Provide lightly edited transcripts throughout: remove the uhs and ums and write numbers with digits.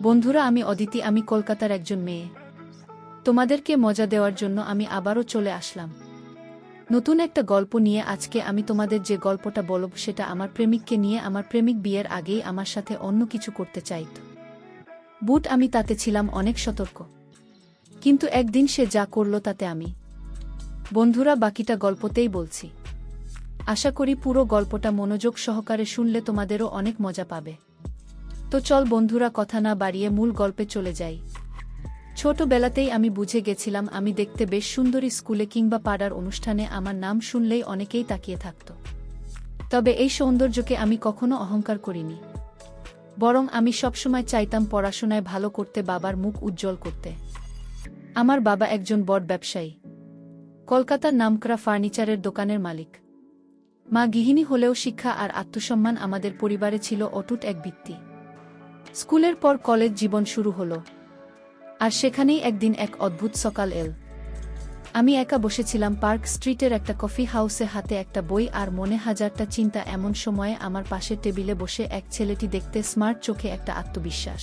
বন্ধুরা, আমি অদিতি, আমি কলকাতার একজন মেয়ে। তোমাদেরকে মজা দেওয়ার জন্য আমি আবারও চলে আসলাম নতুন একটা গল্প নিয়ে। আজকে আমি তোমাদের যে গল্পটা বলব সেটা আমার প্রেমিককে নিয়ে। আমার প্রেমিক বিয়ের আগেই আমার সাথে অন্য কিছু করতে চাইত, আমি তাতে ছিলাম অনেক সতর্ক, কিন্তু একদিন সে যা করল তাতে আমি। বন্ধুরা, বাকিটা গল্পতেই বলছি। আশা করি পুরো গল্পটা মনোযোগ সহকারে শুনলে তোমাদেরও অনেক মজা পাবে। তো চল বন্ধুরা, কথা না বাড়িয়ে মূল গল্পে চলে যাই। ছোটবেলাতেই আমি বুঝে গেছিলাম আমি দেখতে বেশ সুন্দরী। স্কুলে কিংবা পাড়ার অনুষ্ঠানে আমার নাম শুনলেই অনেকেই তাকিয়ে থাকত। তবে এই সৌন্দর্যকে আমি কখনো অহংকার করিনি, বরং আমি সবসময় চাইতাম পড়াশোনায় ভালো করতে, বাবার মুখ উজ্জ্বল করতে। আমার বাবা একজন বড় ব্যবসায়ী, কলকাতার নামকরা ফার্নিচারের দোকানের মালিক। মা গৃহিণী হলেও শিক্ষা আর আত্মসম্মান আমাদের পরিবারে ছিল অটুট এক ভিত্তি। স্কুলের পর কলেজ জীবন শুরু হলো, আর সেখানেই একদিন এক অদ্ভুত সকাল এল। আমি একা বসেছিলাম পার্ক স্ট্রিটের একটা কফি হাউসে, হাতে একটা বই আর মনে হাজারটা চিন্তা। এমন সময়ে আমার পাশের টেবিলে বসে এক ছেলেটি, দেখতে স্মার্ট, চোখে একটা আত্মবিশ্বাস,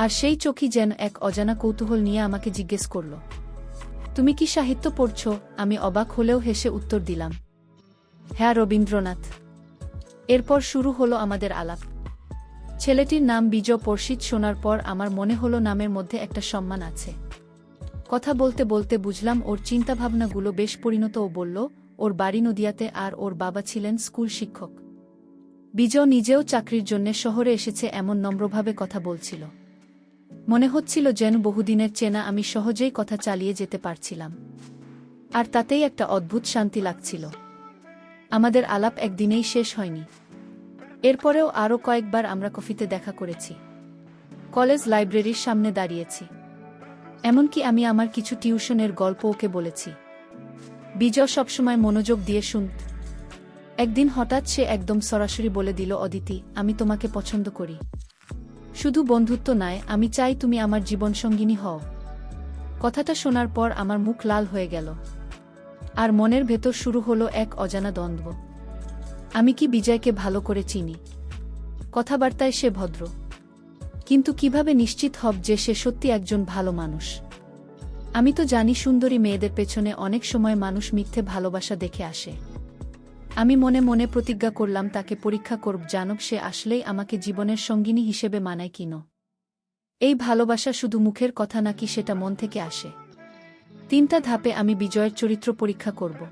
আর সেই চোখই যেন এক অজানা কৌতূহল নিয়ে আমাকে জিজ্ঞেস করল, তুমি কি সাহিত্য পড়ছ? আমি অবাক হলেও হেসে উত্তর দিলাম, হ্যাঁ, রবীন্দ্রনাথ। এরপর শুরু হলো আমাদের আলাপ। ছেলেটির নাম বিজয় পর্ষিত। শোনার পর আমার মনে হলো নামের মধ্যে একটা সম্মান আছে। কথা বলতে বলতে বুঝলাম ওর চিন্তাভাবনাগুলো বেশ পরিণত। ও বলল ওর বাড়ি নদিয়াতে আর ওর বাবা ছিলেন স্কুল শিক্ষক। বিজয় নিজেও চাকরির জন্যে শহরে এসেছে, এমন নম্রভাবে কথা বলছিল। মনে হচ্ছিল যেন বহুদিনের চেনা। আমি সহজেই কথা চালিয়ে যেতে পারছিলাম, আর তাতেই একটা অদ্ভুত শান্তি লাগছিল। আমাদের আলাপ একদিনেই শেষ হয়নি। এরপরেও আরও কয়েকবার আমরা কফিতে দেখা করেছি, কলেজ লাইব্রেরির সামনে দাঁড়িয়েছি, এমনকি আমি আমার কিছু টিউশনের গল্প ওকে বলেছি। বিজয় সবসময় মনোযোগ দিয়ে শুনত। একদিন হঠাৎ সে একদম সরাসরি বলে দিল, অদিতি, আমি তোমাকে পছন্দ করি। শুধু বন্ধুত্ব নয়, আমি চাই তুমি আমার জীবনসঙ্গিনী হও। কথাটা শোনার পর আমার মুখ লাল হয়ে গেল, আর মনের ভেতর শুরু হলো এক অজানা দ্বন্দ্ব। আমি কি বিজয়কে ভালো করে চিনি? কথাবার্তায় সে ভদ্র, কিন্তু কিভাবে নিশ্চিত হব যে সে সত্যি একজন ভালো মানুষ? আমি তো জানি সুন্দরী মেয়েদের পেছনে অনেক সময় মানুষ মিথ্যে ভালোবাসা দেখে আসে। আমি মনে মনে প্রতিজ্ঞা করলাম তাকে পরীক্ষা করব, জানব সে আসলেই আমাকে জীবনের সঙ্গিনী হিসেবে মানায় কিনা। এই ভালোবাসা শুধু মুখের কথা নাকি সেটা মন থেকে আসে। 3টা ধাপে আমি বিজয়ের চরিত্র পরীক্ষা করব।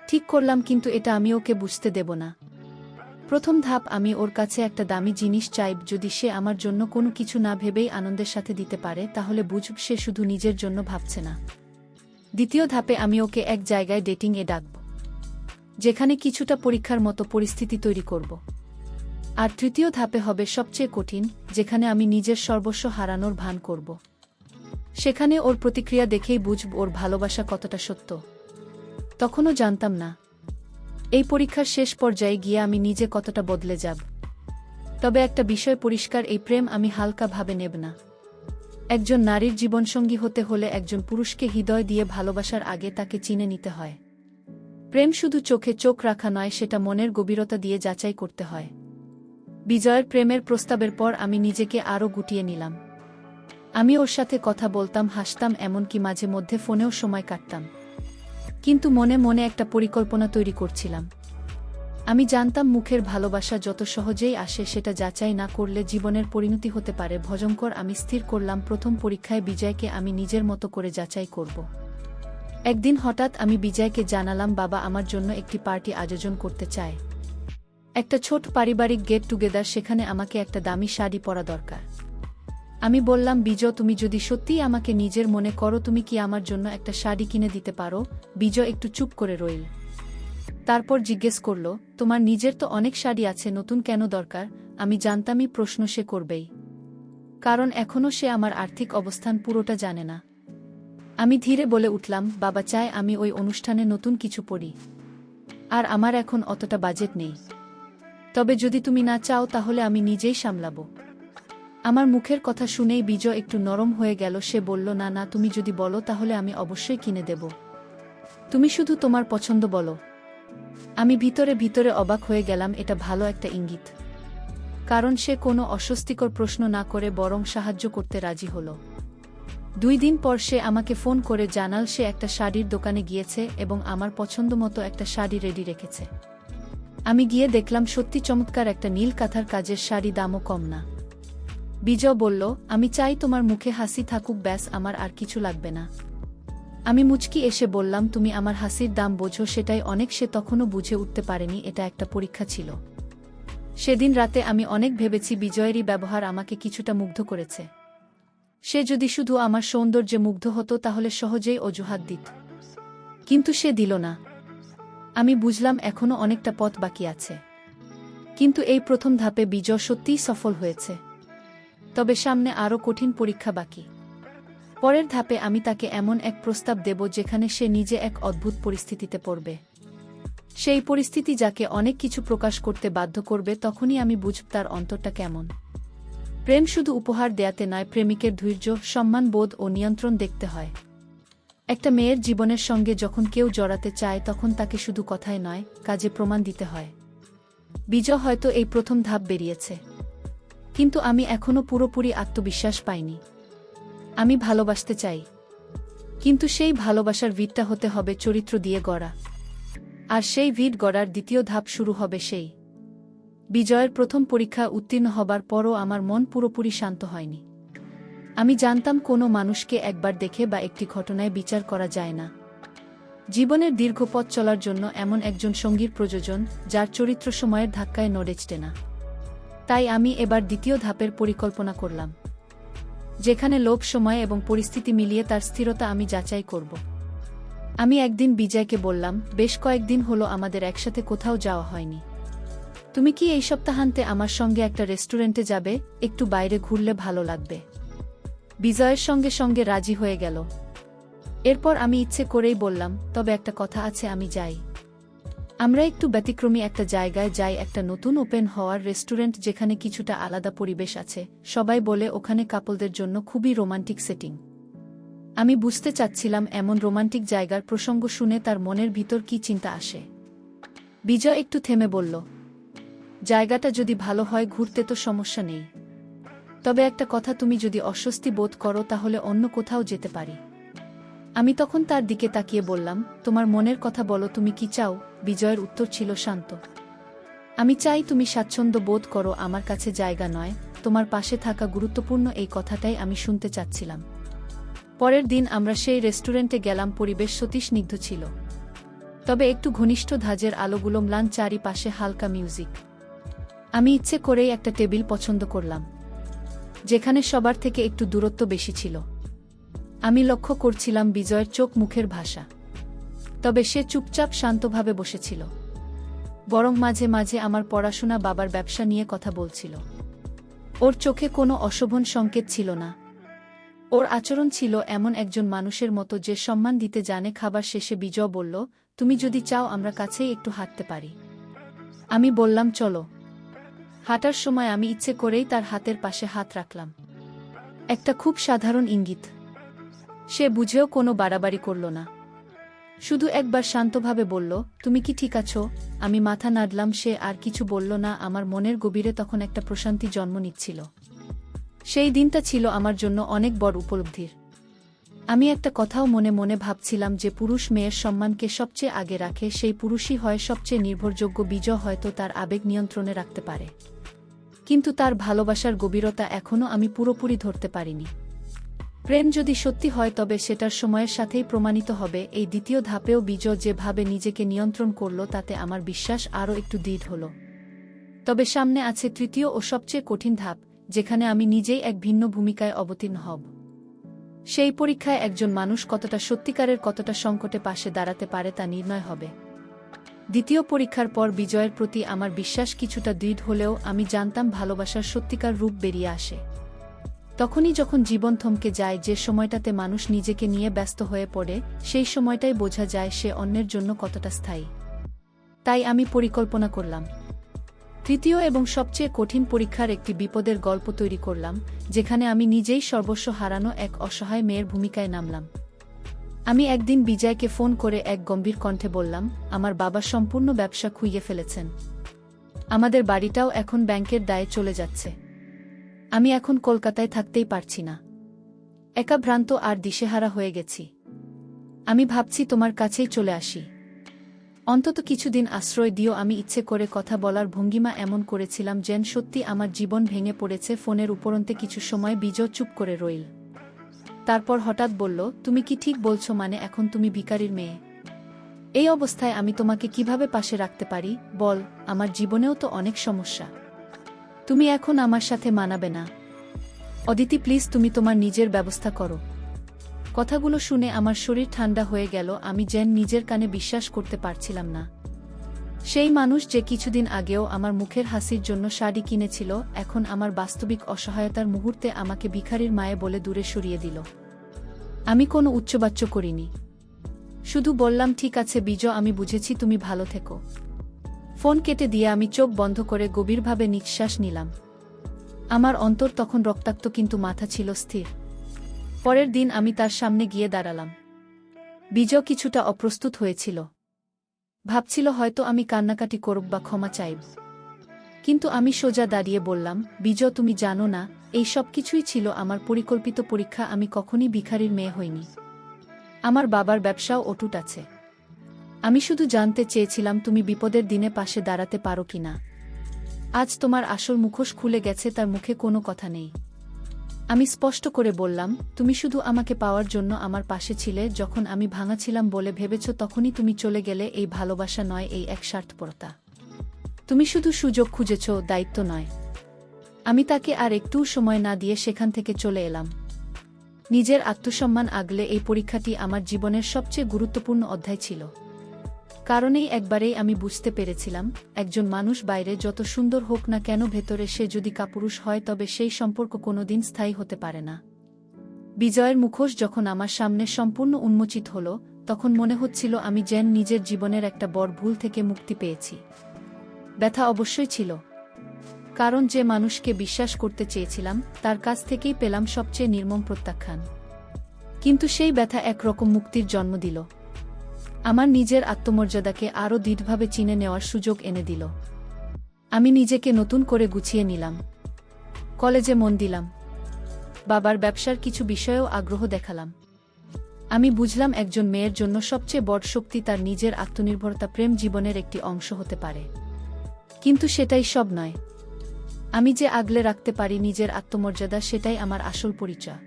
ঠিক করলাম, কিন্তু এটা আমি ওকে বুঝতে দেব না। প্রথম ধাপ, আমি ওর কাছে একটা দামি জিনিস চাইব। যদি সে আমার জন্য কোনো কিছু না ভেবেই আনন্দের সাথে দিতে পারে, তাহলে বুঝব সে শুধু নিজের জন্য ভাবছে না। দ্বিতীয় ধাপে আমি ওকে এক জায়গায় ডেটিং-এ ডাকব, যেখানে কিছুটা পরীক্ষার মতো পরিস্থিতি তৈরি করব। আর তৃতীয় ধাপে হবে সবচেয়ে কঠিন, যেখানে আমি নিজের সর্বস্ব হারানোর ভান করব। সেখানে ওর প্রতিক্রিয়া দেখেই বুঝব ওর ভালোবাসা কতটা সত্য। তখনও জানতাম না এই পরীক্ষার শেষ পর্যায়ে গিয়ে আমি নিজে কতটা বদলে যাব। তবে একটা বিষয় পরিষ্কার, এই প্রেম আমি হালকা ভাবে নেব না। একজন নারীর জীবনসঙ্গী হতে হলে একজন পুরুষকে হৃদয় দিয়ে ভালোবাসার আগে তাকে চিনে নিতে হয়। প্রেম শুধু চোখে চোখ রাখা নয়, সেটা মনের গভীরতা দিয়ে যাচাই করতে হয়। বিজয়ের প্রেমের প্রস্তাবের পর আমি নিজেকে আরও গুটিয়ে নিলাম। আমি ওর সাথে কথা বলতাম, হাসতাম, এমনকি মাঝে মধ্যে ফোনেও সময় কাটতাম। কিন্তু মনে মনে একটা পরিকল্পনা তৈরি করছিলাম। আমি জানতাম মুখের ভালোবাসা যত সহজেই আসে, সেটা যাচাই না করলে জীবনের পরিণতি হতে পারে ভয়ঙ্কর। আমি স্থির করলাম প্রথম পরীক্ষায় বিজয়কে আমি নিজের মতো করে যাচাই করব। একদিন হঠাৎ আমি বিজয়কে জানালাম, বাবা আমার জন্য একটি পার্টি আয়োজন করতে চায়। একটা ছোট পারিবারিক গেট টুগেদার, সেখানে আমাকে একটা দামি শাড়ি পরা দরকার। আমি বললাম, বিজয়, তুমি যদি সত্যিই আমাকে নিজের মনে করো, তুমি কি আমার জন্য একটা শাড়ি কিনে দিতে পারো? বিজয় একটু চুপ করে রইল, তারপর জিজ্ঞেস করল, তোমার নিজের তো অনেক শাড়ি আছে, নতুন কেন দরকার? আমি জানতামই প্রশ্ন সে করবেই, কারণ এখনও সে আমার আর্থিক অবস্থান পুরোটা জানে না। আমি ধীরে বলে উঠলাম, বাবা চায় আমি ওই অনুষ্ঠানে নতুন কিছু পরি, আর আমার এখন অতটা বাজেট নেই। তবে যদি তুমি না চাও তাহলে আমি নিজেই সামলাব। আমার মুখের কথা শুনেই বিজয় একটু নরম হয়ে গেল। সে বলল, না না, তুমি যদি বলো তাহলে আমি অবশ্যই কিনে দেব। তুমি শুধু তোমার পছন্দ বলো। আমি ভিতরে ভিতরে অবাক হয়ে গেলাম, এটা ভালো একটা ইঙ্গিত। কারণ সে কোনো অস্বস্তিকর প্রশ্ন না করে বরং সাহায্য করতে রাজি হল। 2 দিন পর সে আমাকে ফোন করে জানাল সে একটা শাড়ির দোকানে গিয়েছে এবং আমার পছন্দমতো একটা শাড়ি রেডি রেখেছে। আমি গিয়ে দেখলাম সত্যি চমৎকার একটা নীল কাঁথার কাজের শাড়ি, দামও কম না। বিজয় বলল, আমি চাই তোমার মুখে হাসি থাকুক, ব্যাস, আমার আর কিছু লাগবে না। আমি মুচকি এসে বললাম, তুমি আমার হাসির দাম বোঝো, সেটাই অনেক। সে তখনও বুঝে উঠতে পারেনি এটা একটা পরীক্ষা ছিল। সেদিন রাতে আমি অনেক ভেবেছি বিজয়েরই ব্যবহার আমাকে কিছুটা মুগ্ধ করেছে। সে যদি শুধু আমার সৌন্দর্যে মুগ্ধ হতো তাহলে সহজেই অজুহাত দিত, কিন্তু সে দিল না। আমি বুঝলাম এখনো অনেকটা পথ বাকি আছে, কিন্তু এই প্রথম ধাপে বিজয় সত্যিই সফল হয়েছে। তবে সামনে আরও কঠিন পরীক্ষা বাকি। পরের ধাপে আমি তাকে এমন এক প্রস্তাব দেব যেখানে সে নিজে এক অদ্ভুত পরিস্থিতিতে পড়বে। সেই পরিস্থিতি যাকে অনেক কিছু প্রকাশ করতে বাধ্য করবে। তখনই আমি বুঝব তার অন্তরটা কেমন। প্রেম শুধু উপহার দেয়াতে নয়, প্রেমিকের ধৈর্য, সম্মানবোধ ও নিয়ন্ত্রণ দেখতে হয়। একটা মেয়ের জীবনের সঙ্গে যখন কেউ জড়াতে চায় তখন তাকে শুধু কথায় নয়, কাজে প্রমাণ দিতে হয়। বিজয় হয়তো এই প্রথম ধাপ বেরিয়েছে, কিন্তু আমি এখনো পুরোপুরি আত্মবিশ্বাস পাইনি। আমি ভালোবাসতে চাই, কিন্তু সেই ভালোবাসার ভিতটা হতে হবে চরিত্র দিয়ে গড়া। আর সেই ভিত গড়ার দ্বিতীয় ধাপ শুরু হবে সেই। বিজয়ের প্রথম পরীক্ষা উত্তীর্ণ হবার পরও আমার মন পুরোপুরি শান্ত হয়নি। আমি জানতাম কোনো মানুষকে একবার দেখে বা একটি ঘটনায় বিচার করা যায় না। জীবনের দীর্ঘ পথ চলার জন্য এমন একজন সঙ্গীর প্রয়োজন যার চরিত্র সময়ের ধাক্কায় নড়েচড়ে না। তাই আমি এবার দ্বিতীয় ধাপের পরিকল্পনা করলাম, যেখানে লোভ, সময় এবং পরিস্থিতি মিলিয়ে তার স্থিরতা আমি যাচাই করব। আমি একদিন বিজয়কে বললাম, বেশ কয়েকদিন হলো আমাদের একসাথে কোথাও যাওয়া হয়নি। তুমি কি এই সপ্তাহান্তে আমার সঙ্গে একটা রেস্টুরেন্টে যাবে? একটু বাইরে ঘুরলে ভালো লাগবে। বিজয়ের সঙ্গে সঙ্গে রাজি হয়ে গেল। এরপর আমি ইচ্ছে করেই বললাম, তবে একটা কথা আছে, আমি যাই। আমরা একটু ব্যতিক্রমী একটা জায়গায় যাই, একটা নতুন ওপেন হওয়ার রেস্টুরেন্ট যেখানে কিছুটা আলাদা পরিবেশ আছে। সবাই বলে ওখানে কাপলদের জন্য খুবই রোমান্টিক সেটিং। আমি বুঝতে চাচ্ছিলাম এমন রোমান্টিক জায়গার প্রসঙ্গ শুনে তার মনের ভিতর কি চিন্তা আসে। বিজয় একটু থেমে বলল, জায়গাটা যদি ভালো হয় ঘুরতে তো সমস্যা নেই, তবে একটা কথা, তুমি যদি অস্বস্তি বোধ করো তাহলে অন্য কোথাও যেতে পারি। আমি তখন তার দিকে তাকিয়ে বললাম, তোমার মনের কথা বলো, তুমি কি চাও? বিজয়ের উত্তর ছিল শান্ত, আমি চাই তুমি স্বাচ্ছন্দ্য বোধ করো, আমার কাছে জায়গা নয়, তোমার পাশে থাকা গুরুত্বপূর্ণ। এই কথাটাই আমি শুনতে চাচ্ছিলাম। পরের দিন আমরা সেই রেস্টুরেন্টে গেলাম। পরিবেশ সত্যি স্নিগ্ধ ছিল, তবে একটু ঘনিষ্ঠ ধাঁজের আলোগুলো ম্লান, চারিপাশে হালকা মিউজিক। আমি ইচ্ছে করেই একটা টেবিল পছন্দ করলাম, যেখানে সবার থেকে একটু দূরত্ব বেশি ছিল। আমি লক্ষ্য করছিলাম বিজয়ের চোখ মুখের ভাষা, তবে সে চুপচাপ শান্তভাবে বসেছিল, বরং মাঝে মাঝে আমার পড়াশোনা, বাবার ব্যবসা নিয়ে কথা বলছিল। ওর চোখে কোনো অশোভন সংকেত ছিল না। ওর আচরণ ছিল এমন একজন মানুষের মতো যে সম্মান দিতে জানে। খাবার শেষে বিজয় বলল, তুমি যদি চাও আমরা কাছেই একটু হাঁটতে পারি। আমি বললাম, চলো। হাঁটার সময় আমি ইচ্ছে করেই তার হাতের পাশে হাত রাখলাম, একটা খুব সাধারণ ইঙ্গিত। সে বুঝেও কোনো বাড়াবাড়ি করল না, শুধু একবার শান্তভাবে বলল, তুমি কি ঠিক আছো? আমি মাথা নাড়লাম। সে আর কিছু বলল না। আমার মনের গভীরে তখন একটা প্রশান্তি জন্ম নিচ্ছিল। সেই দিনটা ছিল আমার জন্য অনেক বড় উপলব্ধির। আমি একটা কথাও মনে মনে ভাবছিলাম, যে পুরুষ মেয়ের সম্মানকে সবচেয়ে আগে রাখে সেই পুরুষই হয় সবচেয়ে নির্ভরযোগ্য। বিজয় হয়তো তার আবেগ নিয়ন্ত্রণে রাখতে পারে, কিন্তু তার ভালোবাসার গভীরতা এখনও আমি পুরোপুরি ধরতে পারিনি। প্রেম যদি সত্যি হয় তবে সেটার সময়ের সাথেই প্রমাণিত হবে। এই দ্বিতীয় ধাপেও বিজয় যেভাবে নিজেকে নিয়ন্ত্রণ করল তাতে আমার বিশ্বাস আরও একটু দৃঢ় হল। তবে সামনে আছে তৃতীয় ও সবচেয়ে কঠিন ধাপ, যেখানে আমি নিজেই এক ভিন্ন ভূমিকায় অবতীর্ণ হব। সেই পরীক্ষায় একজন মানুষ কতটা সত্যিকারের, কতটা সংকটে পাশে দাঁড়াতে পারে তা নির্ণয় হবে। দ্বিতীয় পরীক্ষার পর বিজয়ের প্রতি আমার বিশ্বাস কিছুটা দৃঢ় হলেও আমি জানতাম ভালোবাসার সত্যিকার রূপ বেরিয়ে আসে তখনই যখন জীবন থমকে যায়। যে সময়টাতে মানুষ নিজেকে নিয়ে ব্যস্ত হয়ে পড়ে, সেই সময়টাই বোঝা যায় সে অন্যের জন্য কতটা স্থায়ী। তাই আমি পরিকল্পনা করলাম, তৃতীয় এবং সবচেয়ে কঠিন পরীক্ষার একটি বিপদের গল্প তৈরি করলাম, যেখানে আমি নিজেই সর্বস্ব হারানো এক অসহায় মেয়ের ভূমিকায় নামলাম। আমি একদিন বিজয়কে ফোন করে এক গম্ভীর কণ্ঠে বললাম, আমার বাবা সম্পূর্ণ ব্যবসা খুইয়ে ফেলেছেন। আমাদের বাড়িটাও এখন ব্যাংকের দায়ে চলে যাচ্ছে। আমি এখন কলকাতায় থাকতেই পারছি না। একা ভ্রান্ত আর দিশেহারা হয়ে গেছি। আমি ভাবছি তোমার কাছেই চলে আসি। অন্তত কিছুদিন আশ্রয় দিও। আমি ইচ্ছে করে কথা বলার ভঙ্গিমা এমন করেছিলাম যেন সত্যি আমার জীবন ভেঙে পড়েছে। ফোনের উপরন্তে কিছু সময় বিজয় চুপ করে রইল। তারপর হঠাৎ বলল, তুমি কি ঠিক বলছো? মানে এখন তুমি ভিখারির মেয়ে? এই অবস্থায় আমি তোমাকে কিভাবে পাশে রাখতে পারি বল? আমার জীবনেও তো অনেক সমস্যা। তুমি এখন আমার সাথে মানাবে না। অদিতি প্লিজ, তুমি তোমার নিজের ব্যবস্থা করো। কথাগুলো শুনে আমার শরীর ঠান্ডা হয়ে গেল। আমি যেন নিজের কানে বিশ্বাস করতে পারছিলাম না। সেই মানুষ যে কিছুদিন আগেও আমার মুখের হাসির জন্য শাড়ি কিনেছিল, এখন আমার বাস্তবিক অসহায়তার মুহূর্তে আমাকে ভিখারির মায়ে বলে দূরে সরিয়ে দিল। আমি কোনো উচ্চবাচ্য করিনি, শুধু বললাম, ঠিক আছে বিজয়, আমি বুঝেছি, তুমি ভালো থেকো। ফোন কেটে দিয়ে আমি চোখ বন্ধ করে গভীরভাবে নিঃশ্বাস নিলাম। আমার অন্তর তখন রক্তাক্ত, কিন্তু মাথা ছিল স্থির। পরের দিন আমি তার সামনে গিয়ে দাঁড়ালাম। বিজয় কিছুটা অপ্রস্তুত হয়েছিল। ভাবছিল হয়তো আমি কান্নাকাটি করব বা ক্ষমা চাইব। কিন্তু আমি সোজা দাঁড়িয়ে বললাম, বিজয়, তুমি জানো না, এই সব কিছুই ছিল আমার পরিকল্পিত পরীক্ষা। আমি কখনই ভিখারির মেয়ে হইনি। আমার বাবার ব্যবসাও অটুট আছে। আমি শুধু জানতে চেয়েছিলাম তুমি বিপদের দিনে পাশে দাঁড়াতে পারো কিনা। আজ তোমার আসল মুখোশ খুলে গেছে, তার মুখে কোনো কথা নেই। আমি স্পষ্ট করে বললাম, তুমি শুধু আমাকে পাওয়ার জন্য আমার পাশে ছিলে। যখন আমি ভাঙা ছিলাম বলে ভেবেছ, তখনই তুমি চলে গেলে। এই ভালোবাসা নয়, এই এক স্বার্থপরতা। তুমি শুধু সুযোগ খুঁজেছ, দায়িত্ব নয়। আমি তাকে আর একটু সময় না দিয়ে সেখান থেকে চলে এলাম। নিজের আত্মসম্মান আগলে এই পরীক্ষাটি আমার জীবনের সবচেয়ে গুরুত্বপূর্ণ অধ্যায় ছিল। কারণেই একবারেই আমি বুঝতে পেরেছিলাম, একজন মানুষ বাইরে যত সুন্দর হোক না কেন, ভেতরে সে যদি কাপুরুষ হয় তবে সেই সম্পর্ক কোনোদিন স্থায়ী হতে পারে না। বিজয়ের মুখোশ যখন আমার সামনে সম্পূর্ণ উন্মোচিত হল, তখন মনে হচ্ছিল আমি যেন নিজের জীবনের একটা বড় ভুল থেকে মুক্তি পেয়েছি। ব্যথা অবশ্যই ছিল, কারণ যে মানুষকে বিশ্বাস করতে চেয়েছিলাম তার কাছ থেকেই পেলাম সবচেয়ে নির্মম প্রত্যাখ্যান। কিন্তু সেই ব্যথা একরকম মুক্তির জন্ম দিল। আমার নিজের আত্মমর্যাদাকে আরও দৃঢ়ভাবে চিনে নেওয়ার সুযোগ এনে দিল। আমি নিজেকে নতুন করে গুছিয়ে নিলাম। কলেজে মন দিলাম। বাবার ব্যবসার কিছু বিষয়েও আগ্রহ দেখালাম। আমি বুঝলাম একজন মেয়ের জন্য সবচেয়ে বড় শক্তি তার নিজের আত্মনির্ভরতা। প্রেম জীবনের একটি অংশ হতে পারে, কিন্তু সেটাই সব নয়। আমি যে আগলে রাখতে পারি নিজের আত্মমর্যাদা, সেটাই আমার আসল পরিচয়।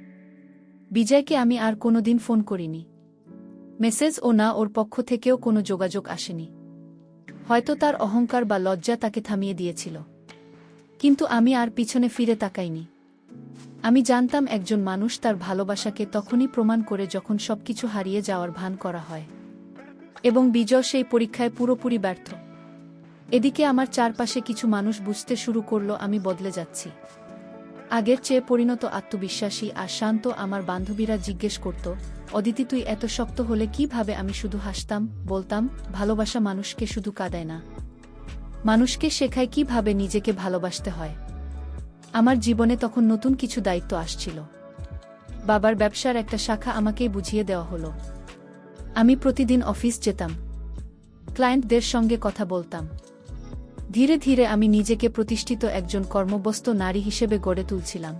বিজয়কে আমি আর কোনোদিন ফোন করিনি। মেসেজ ও না, ওর পক্ষ থেকেও কোনো যোগাযোগ আসেনি। হয়তো তার অহংকার বা লজ্জা তাকে থামিয়ে দিয়েছিল। কিন্তু আমি আর পিছনে ফিরে তাকাইনি। আমি জানতাম একজন মানুষ তার ভালোবাসাকে তখনই প্রমাণ করে যখন সবকিছু হারিয়ে যাওয়ার ভান করা হয়। এবং বিজয় সেই পরীক্ষায় পুরোপুরি ব্যর্থ। এদিকে আমার চারপাশে কিছু মানুষ বুঝতে শুরু করল আমি বদলে যাচ্ছি। আগের চেয়ে পরিণত, আত্মবিশ্বাসী আর শান্ত। আমার বান্ধবীরা জিজ্ঞেস করত, অদিতি তুই এত শক্ত হলে কিভাবে? আমি শুধু হাসতাম, বলতাম, ভালোবাসা মানুষকে শুধু কাঁদায় না, মানুষকে শেখায় কিভাবে নিজেকে ভালোবাসতে হয়। আমার জীবনে তখন নতুন কিছু দায়িত্ব আসছিল। বাবার ব্যবসার একটা শাখা আমাকেই বুঝিয়ে দেওয়া হলো। আমি প্রতিদিন অফিস যেতাম, ক্লায়েন্টদের সঙ্গে কথা বলতাম। ধীরে ধীরে আমি নিজেকে প্রতিষ্ঠিত একজন কর্মব্যস্ত নারী হিসেবে গড়ে তুলছিলাম।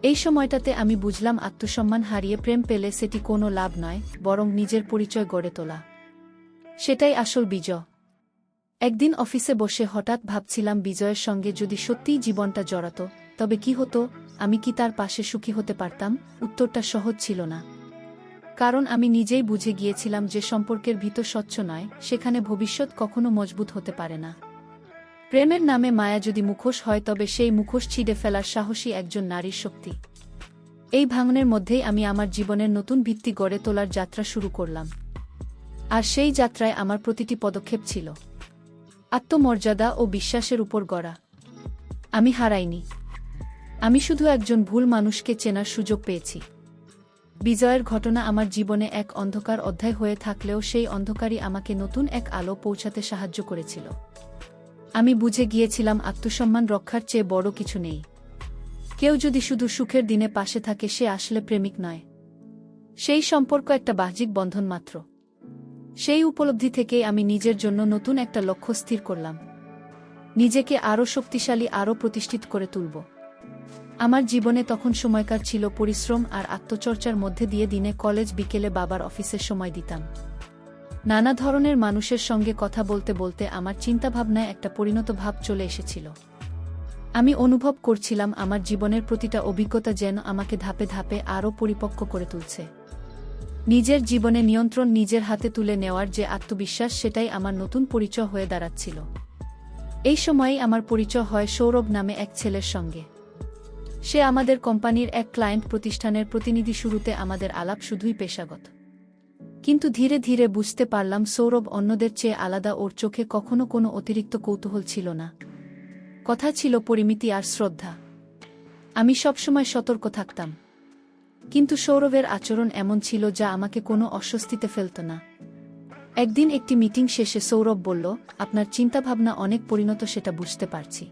এই সময়টাতে আমি বুঝলাম, আত্মসম্মান হারিয়ে প্রেম পেলে সেটি কোনো লাভ নয়, বরং নিজের পরিচয় গড়ে তোলা, সেটাই আসল বিজয়। একদিন অফিসে বসে হঠাৎ ভাবছিলাম, বিজয়ের সঙ্গে যদি সত্যিই জীবনটা জড়াত তবে কি হতো? আমি কি তার পাশে সুখী হতে পারতাম? উত্তরটা সহজ ছিল না। কারণ আমি নিজেই বুঝে গিয়েছিলাম যে সম্পর্কের ভিতর স্বচ্ছ নয়, সেখানে ভবিষ্যৎ কখনো মজবুত হতে পারে না। প্রেমের নামে মায়া যদি মুখোশ হয়, তবে সেই মুখোশ ছিঁড়ে ফেলার সাহসী একজন নারীর শক্তি। এই ভাঙনের মধ্যেই আমি আমার জীবনের নতুন ভিত্তি গড়ে তোলার যাত্রা শুরু করলাম। আর সেই যাত্রায় আমার প্রতিটি পদক্ষেপ ছিল আত্মমর্যাদা ও বিশ্বাসের উপর গড়া। আমি হারাইনি, আমি শুধু একজন ভুল মানুষকে চেনার সুযোগ পেয়েছি। বিজয়ের ঘটনা আমার জীবনে এক অন্ধকার অধ্যায় হয়ে থাকলেও সেই অন্ধকারই আমাকে নতুন এক আলো পৌঁছাতে সাহায্য করেছিল। আমি বুঝে গিয়েছিলাম, আত্মসম্মান রক্ষার চেয়ে বড় কিছু নেই। কেউ যদি শুধু সুখের দিনে পাশে থাকে, সে আসলে প্রেমিক নয়। সেই সম্পর্ক একটা বাহ্যিক বন্ধন মাত্র। সেই উপলব্ধি থেকেই আমি নিজের জন্য নতুন একটা লক্ষ্য স্থির করলাম। নিজেকে আরও শক্তিশালী আরও প্রতিষ্ঠিত করে তুলব। আমার জীবনে তখন সময়কার ছিল পরিশ্রম আর আত্মচর্চার মধ্যে দিয়ে দিনে কলেজ বিকেলে বাবার অফিসের সময় দিতাম। নানা ধরনের মানুষের সঙ্গে কথা বলতে বলতে আমার চিন্তাভাবনায় একটা পরিণত ভাব চলে এসেছিল। আমি অনুভব করছিলাম আমার জীবনের প্রতিটা অভিজ্ঞতা যেন আমাকে ধাপে ধাপে আরও পরিপক্ক করে তুলছে। নিজের জীবনে নিয়ন্ত্রণ নিজের হাতে তুলে নেওয়ার যে আত্মবিশ্বাস, সেটাই আমার নতুন পরিচয় হয়ে দাঁড়াচ্ছিল। এই সময়েই আমার পরিচয় হয় সৌরভ নামে এক ছেলের সঙ্গে। সে আমাদের কোম্পানির এক ক্লায়েন্ট প্রতিষ্ঠানের প্রতিনিধি। শুরুতে আমাদের আলাপ শুধুই পেশাগত, কিন্তু ধীরে ধীরে বুঝতে পারলাম সৌরভ অন্যদের চেয়ে আলাদা। ওর চোখে কখনো কোনো অতিরিক্ত কৌতূহল ছিল না, কথা ছিল পরিমিতি আর শ্রদ্ধা। আমি সবসময় সতর্ক থাকতাম, কিন্তু সৌরভের আচরণ এমন ছিল যা আমাকে কোনো অস্বস্তিতে ফেলত না। একদিন একটি মিটিং শেষে সৌরভ বলল, আপনার চিন্তাভাবনা অনেক পরিণত, সেটা বুঝতে পারছি।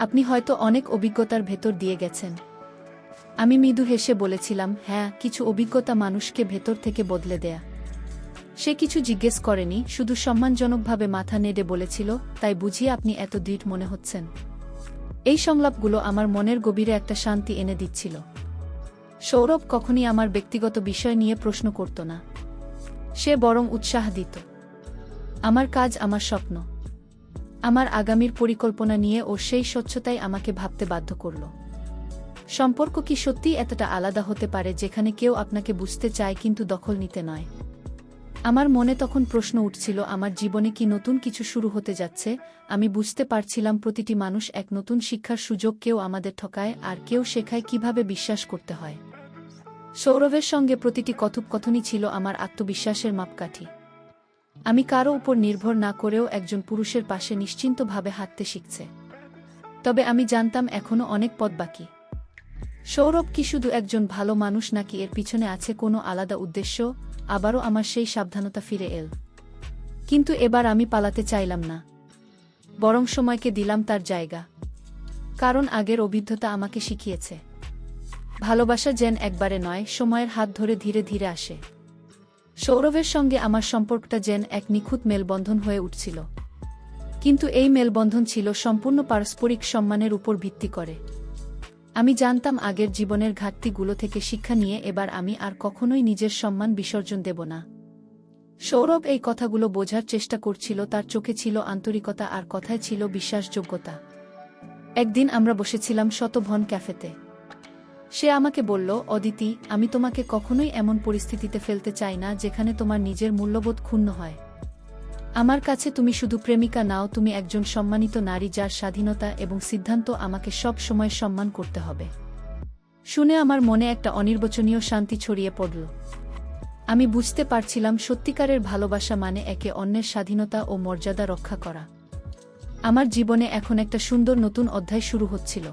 আপনি হয়তো অনেক অভিজ্ঞতার ভেতর দিয়ে গেছেন। আমি মৃদু হেসে বলেছিলাম, হ্যাঁ, কিছু অভিজ্ঞতা মানুষকে ভেতর থেকে বদলে দেয়া। সে কিছু জিজ্ঞেস করেনি, শুধু সম্মানজনকভাবে মাথা নেড়ে বলেছিল, তাই বুঝি আপনি এত দৃঢ় মনে হচ্ছেন। এই সংলাপগুলো আমার মনের গভীরে একটা শান্তি এনে দিচ্ছিল। সৌরভ কখনই আমার ব্যক্তিগত বিষয় নিয়ে প্রশ্ন করত না, সে বরং উৎসাহ দিত। আমার কাজ, আমার স্বপ্ন, আমার আগামীর পরিকল্পনা নিয়ে ওর সেই স্বচ্ছতাই আমাকে ভাবতে বাধ্য করল। সম্পর্ক কি সত্যিই এতটা আলাদা হতে পারে, যেখানে কেউ আপনাকে বুঝতে চায় কিন্তু দখল নিতে নয়? আমার মনে তখন প্রশ্ন উঠছিল, আমার জীবনে কি নতুন কিছু শুরু হতে যাচ্ছে? আমি বুঝতে পারছিলাম প্রতিটি মানুষ এক নতুন শিক্ষার সুযোগ। কেউ আমাদের ঠকায় আর কেউ শেখায় কিভাবে বিশ্বাস করতে হয়। সৌরভের সঙ্গে প্রতিটি কথোপকথনই ছিল আমার আত্মবিশ্বাসের মাপকাঠি। আমি কারো উপর নির্ভর না করেও একজন পুরুষের পাশে নিশ্চিন্তভাবে হাঁটতে শিখছে। তবে আমি জানতাম এখনও অনেক পথ বাকি। সৌরভ কি শুধু একজন ভালো মানুষ, নাকি এর পিছনে আছে কোনো আলাদা উদ্দেশ্য? আবারও আমার সেই সাবধানতা ফিরে এল। কিন্তু এবার আমি পালাতে চাইলাম না, বরং সময়কে দিলাম তার জায়গা। কারণ আগের অভিজ্ঞতা আমাকে শিখিয়েছে, ভালোবাসা যেন একবারে নয়, সময়ের হাত ধরে ধীরে ধীরে আসে। সৌরভের সঙ্গে আমার সম্পর্কটা যেন এক নিখুঁত মেলবন্ধন হয়ে উঠছিল। কিন্তু এই মেলবন্ধন ছিল সম্পূর্ণ পারস্পরিক সম্মানের উপর ভিত্তি করে। আমি জানতাম আগের জীবনের ঘাটতিগুলো থেকে শিক্ষা নিয়ে এবার আমি আর কখনোই নিজের সম্মান বিসর্জন দেব না। সৌরভ এই কথাগুলো বোঝার চেষ্টা করছিল। তার চোখে ছিল আন্তরিকতা আর কথায় ছিল বিশ্বাসযোগ্যতা। একদিন আমরা বসেছিলাম শতভন ক্যাফেতে। সে আমাকে বলল, অদিতি, আমি তোমাকে কখনোই এমন পরিস্থিতিতে ফেলতে চাই না যেখানে তোমার নিজের মূল্যবোধ ক্ষুণ্ণ হয়। আমার কাছে তুমি শুধু প্রেমিকা নাও, তুমি একজন সম্মানিত নারী যার স্বাধীনতা এবং সিদ্ধান্ত আমাকে সব সময় সম্মান করতে হবে। শুনে আমার মনে একটা অনির্বচনীয় শান্তি ছড়িয়ে পড়ল। আমি বুঝতে পারছিলাম সত্যিকারের ভালোবাসা মানে একে অন্যের স্বাধীনতা ও মর্যাদা রক্ষা করা। আমার জীবনে এখন একটা সুন্দর নতুন অধ্যায় শুরু হচ্ছিল।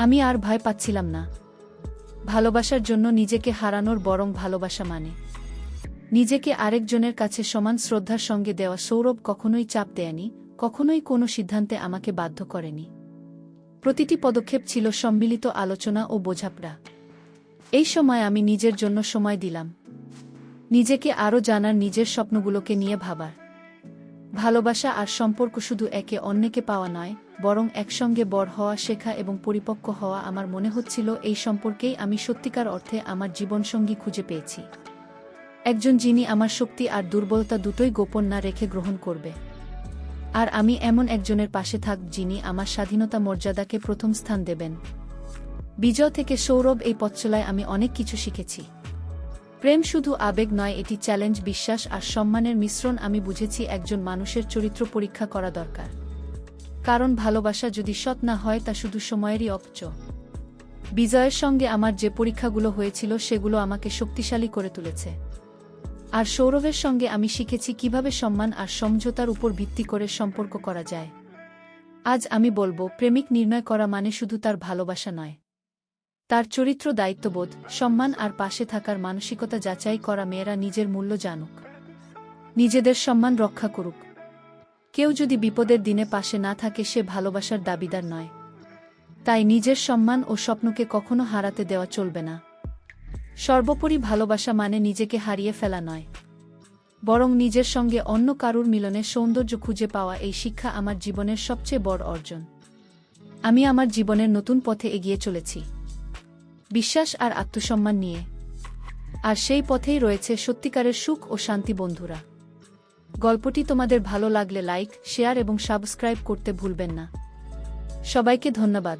আমি আর ভয় পাচ্ছিলাম না ভালোবাসার জন্য নিজেকে হারানোর, বরং ভালোবাসা মানে নিজেকে আরেকজনের কাছে সমান শ্রদ্ধার সঙ্গে দেওয়া। সৌরভ কখনোই চাপ দেয়নি, কখনোই কোনো সিদ্ধান্তে আমাকে বাধ্য করেনি। প্রতিটি পদক্ষেপ ছিল সম্মিলিত আলোচনা ও বোঝাপড়া। এই সময় আমি নিজের জন্য সময় দিলাম, নিজেকে আরও জানার, নিজের স্বপ্নগুলোকে নিয়ে ভাবার। ভালোবাসা আর সম্পর্ক শুধু একে অন্যকে পাওয়া নয়, বরং একসঙ্গে বড় হওয়া, শেখা এবং পরিপক্ক হওয়া। আমার মনে হচ্ছিল এই সম্পর্কেই আমি সত্যিকার অর্থে আমার জীবনসঙ্গী খুঁজে পেয়েছি। একজন যিনি আমার শক্তি আর দুর্বলতা দুটোই গোপন না রেখে গ্রহণ করবে। আর আমি এমন একজনের পাশে থাকব যিনি আমার স্বাধীনতা, মর্যাদাকে প্রথম স্থান দেবেন। বিজয় থেকে সৌরভ এই পথচলায় আমি অনেক কিছু শিখেছি। প্রেম শুধু আবেগ নয়, এটি চ্যালেঞ্জ, বিশ্বাস আর সম্মানের মিশ্রণ। আমি বুঝেছি একজন মানুষের চরিত্র পরীক্ষা করা দরকার, কারণ ভালোবাসা যদি সৎ না হয় তা শুধু সময়েরই অপচয়। বিজয়ের সঙ্গে আমার যে পরীক্ষাগুলো হয়েছিল সেগুলো আমাকে শক্তিশালী করে তুলেছে। আর সৌরভের সঙ্গে আমি শিখেছি কিভাবে সম্মান আর সমঝোতার উপর ভিত্তি করে সম্পর্ক করা যায়। আজ আমি বলবো, প্রেমিক নির্ণয় করা মানে শুধু তার ভালোবাসা নয়, তার চরিত্র, দায়িত্ববোধ, সম্মান আর পাশে থাকার মানসিকতা যাচাই করা। মেয়েরা নিজের মূল্য জানুক, নিজেদের সম্মান রক্ষা করুক। কেউ যদি বিপদের দিনে পাশে না থাকে সে ভালোবাসার দাবিদার নয়। তাই নিজের সম্মান ও স্বপ্নকে কখনো হারাতে দেওয়া চলবে না। সর্বোপরি ভালোবাসা মানে নিজেকে হারিয়ে ফেলা নয়, বরং নিজের সঙ্গে অন্য কারুর মিলনে সৌন্দর্য খুঁজে পাওয়া এই শিক্ষা আমার জীবনের সবচেয়ে বড় অর্জন। আমি আমার জীবনের নতুন পথে এগিয়ে চলেছি, বিশ্বাস আর আত্মসম্মান নিয়ে। আর সেই পথেই রয়েছে সত্যিকারের সুখ ও শান্তি। বন্ধুরা, গল্পটি তোমাদের ভালো লাগলে লাইক, শেয়ার এবং সাবস্ক্রাইব করতে ভুলবেন না। সবাইকে ধন্যবাদ।